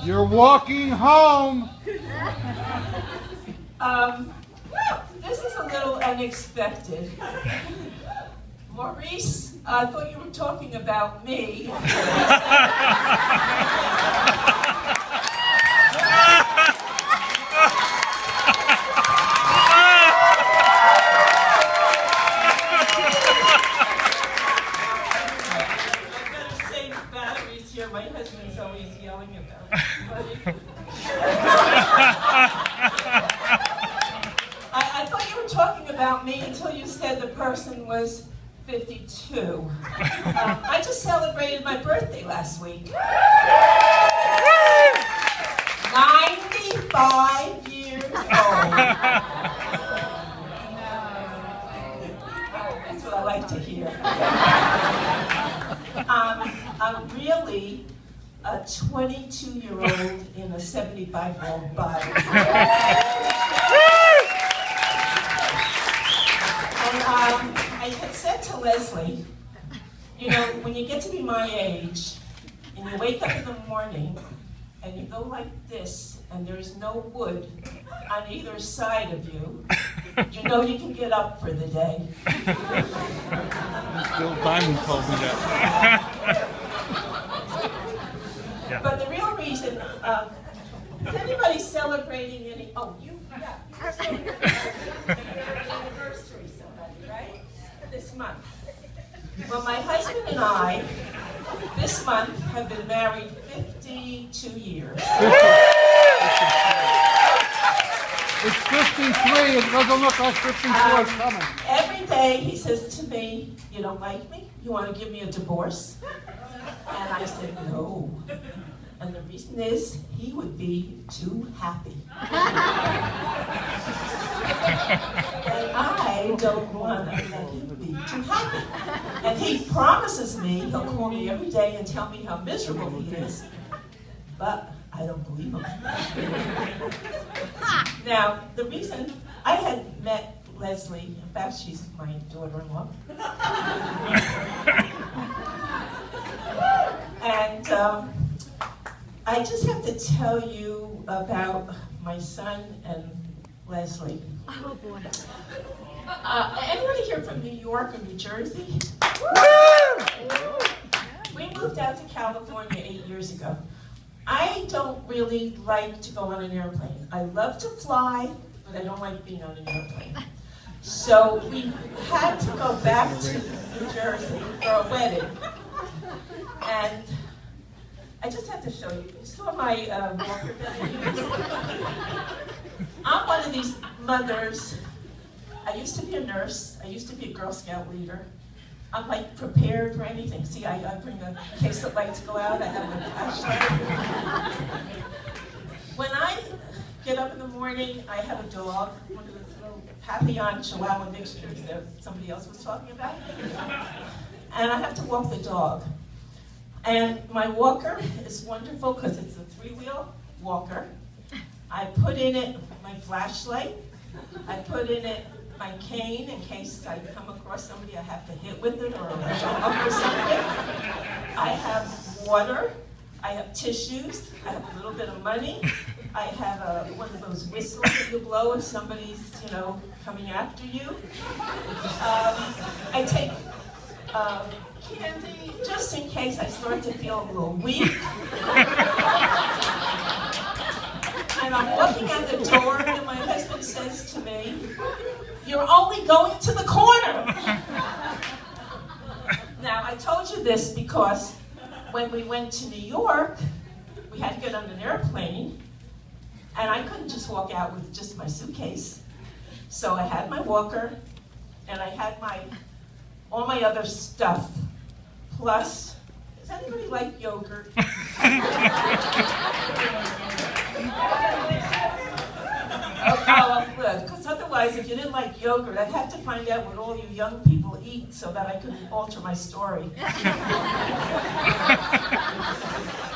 You're walking home. This is a little unexpected. Maurice, I thought you were talking about me. My husband's always yelling about it. I thought you were talking about me until you said the person was 52. I just celebrated my birthday last week. 95 years old. That's what I like to hear. I'm really a 22-year-old in a 75-year-old body. And I had said to Leslie, you know, when you get to be my age, and you wake up in the morning, and you go like this, and there's no wood on either side of you, you know you can get up for the day. Bill Diamond told me that. Yeah. But the real reason, is anybody celebrating any, oh, you're celebrating anniversary, somebody, right? This month. Well, my husband and I, this month, have been married 52 years. It's 53. It doesn't look like 54 is coming. Every day he says to me, you don't like me? You want to give me a divorce? And I said, no. And the reason is, he would be too happy. And I don't want to let him be too happy. And he promises me he'll call me every day and tell me how miserable he is. But I don't believe him. Now, the reason I had met Leslie, in fact, she's my daughter-in-law. And I just have to tell you about my son and Leslie. Oh boy. Anybody here from New York or New Jersey? We moved out to California 8 years ago. I don't really like to go on an airplane. I love to fly, but I don't like being on an airplane. So we had to go back to New Jersey for a wedding. And I just have to show you. You saw my walker belly? I'm one of these mothers. I used to be a nurse. I used to be a Girl Scout leader. I'm like prepared for anything. See, I bring a case of lights go out. I have a flashlight. When I get up in the morning, I have a dog, one of those little Papillon Chihuahua mixtures that somebody else was talking about. And I have to walk the dog. And my walker is wonderful because it's a 3-wheel walker. I put in it my flashlight. I put in it my cane in case I come across somebody I have to hit with it or jump up or something. I have water. I have tissues. I have a little bit of money. I have one of those whistles that you blow if somebody's, you know, coming after you. I take candy just in case I start to feel a little weak. And I'm looking at the door and my husband says to me, "You're only going to the corner." Now, I told you this because when we went to New York, we had to get on an airplane, and I couldn't just walk out with just my suitcase. So I had my walker, and I had all my other stuff. Plus, does anybody like yogurt? Oh, good, because otherwise, if you didn't like yogurt, I'd have to find out what all you young people eat so that I could alter my story.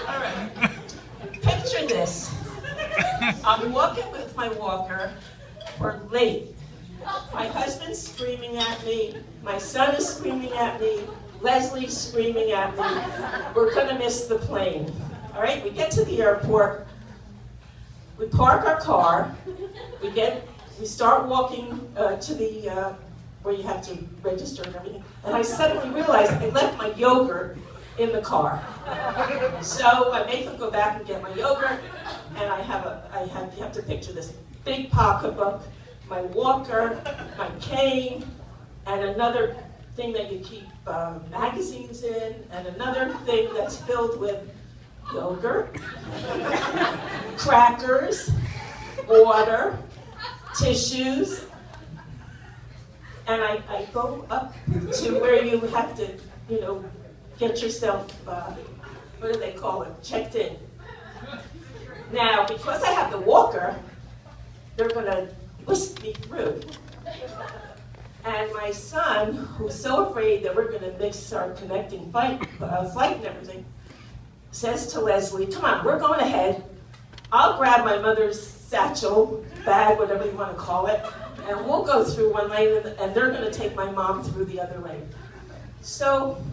All right, picture this. I'm walking with my walker. We're late. My husband's screaming at me. My son is screaming at me. Leslie's screaming at me. We're gonna miss the plane. All right, we get to the airport, we park our car, we start walking to the, where you have to register and everything, and I suddenly realized I left my yogurt in the car. So I make them go back and get my yogurt, and you have to picture this big pocketbook, my walker, my cane, and another thing that you keep magazines in, and another thing that's filled with yogurt, crackers, water, tissues, and I go up to where you have to, get yourself, what do they call it, checked in. Now, because I have the walker, they're gonna whisk me through. And my son, who's so afraid that we're gonna miss our connecting flight and everything, says to Leslie, come on, we're going ahead. I'll grab my mother's satchel, bag, whatever you want to call it, and we'll go through one lane, and they're going to take my mom through the other lane. So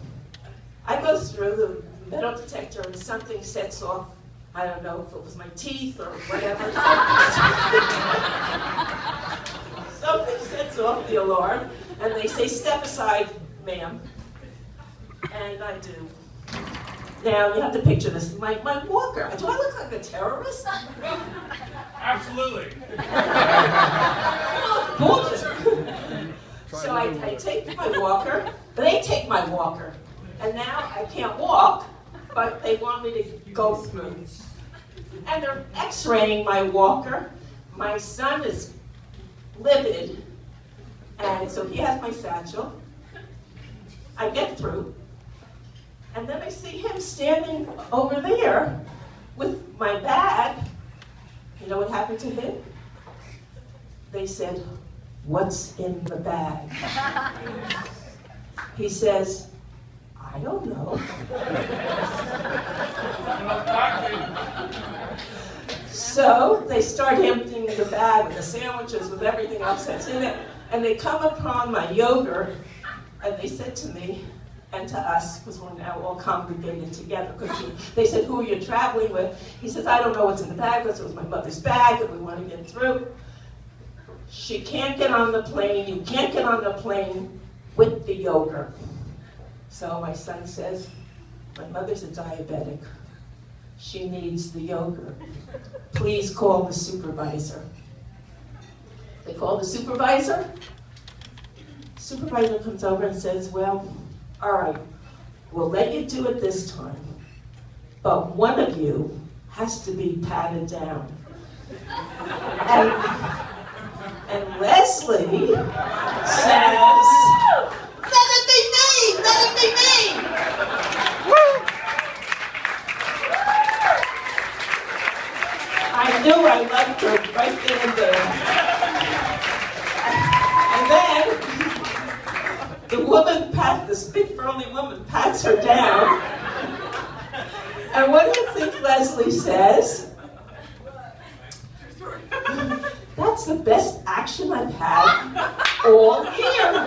I go through the metal detector, and something sets off. I don't know if it was my teeth or whatever. Something sets off the alarm, and they say, step aside, ma'am. And I do. Now, you have to picture this. My walker. Do I look like a terrorist? Absolutely. Oh, bullshit. So I take my walker. They take my walker. And now I can't walk, but they want me to go through. And they're x-raying my walker. My son is livid. And so he has my satchel. I get through. And then I see him standing over there with my bag. You know what happened to him? They said, what's in the bag? He says, I don't know. So they start emptying the bag with the sandwiches, with everything else that's in it. And they come upon my yogurt, and they said to me, and to us, because we're now all congregated together, because they said, who are you traveling with? He says, I don't know what's in the bag, because it was my mother's bag, and we want to get through. She can't get on the plane, you can't get on the plane with the yogurt. So my son says, my mother's a diabetic. She needs the yogurt. Please call the supervisor. They call the supervisor. Supervisor comes over and says, well, all right, we'll let you do it this time, but one of you has to be patted down. And Leslie says, let it be me, let it be me. I knew I loved her right then and there. And then, the woman the big burly woman pats her down. And what do you think Leslie says? That's the best action I've had all year.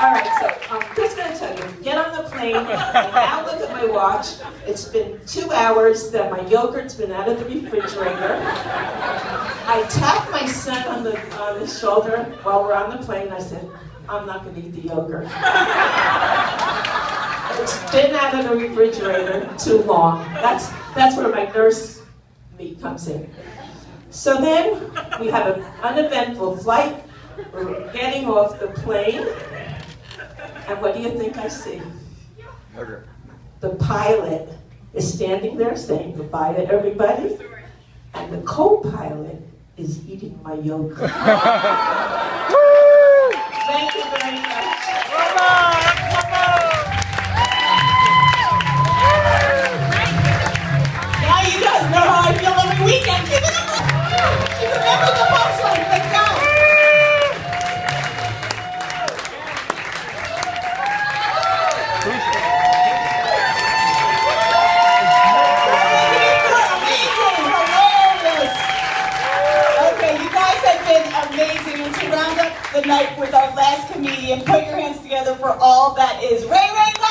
All right, so I'm just going to tell you, get on the plane, and now look at my watch. It's been 2 hours that my yogurt's been out of the refrigerator. I tapped my son on the shoulder while we're on the plane. I said, I'm not going to eat the yogurt. It's been out of the refrigerator too long. That's where my nurse me comes in. So then we have an uneventful flight. We're getting off the plane. And what do you think I see? Yogurt. The pilot is standing there saying goodbye to everybody. And the co-pilot is eating my yogurt. Thank you very much. Now you guys know how I feel every weekend. Give it up. You remember the punchline. Let's go. Amazing, and to round up the night with our last comedian, put your hands together for all that is Ray Ray.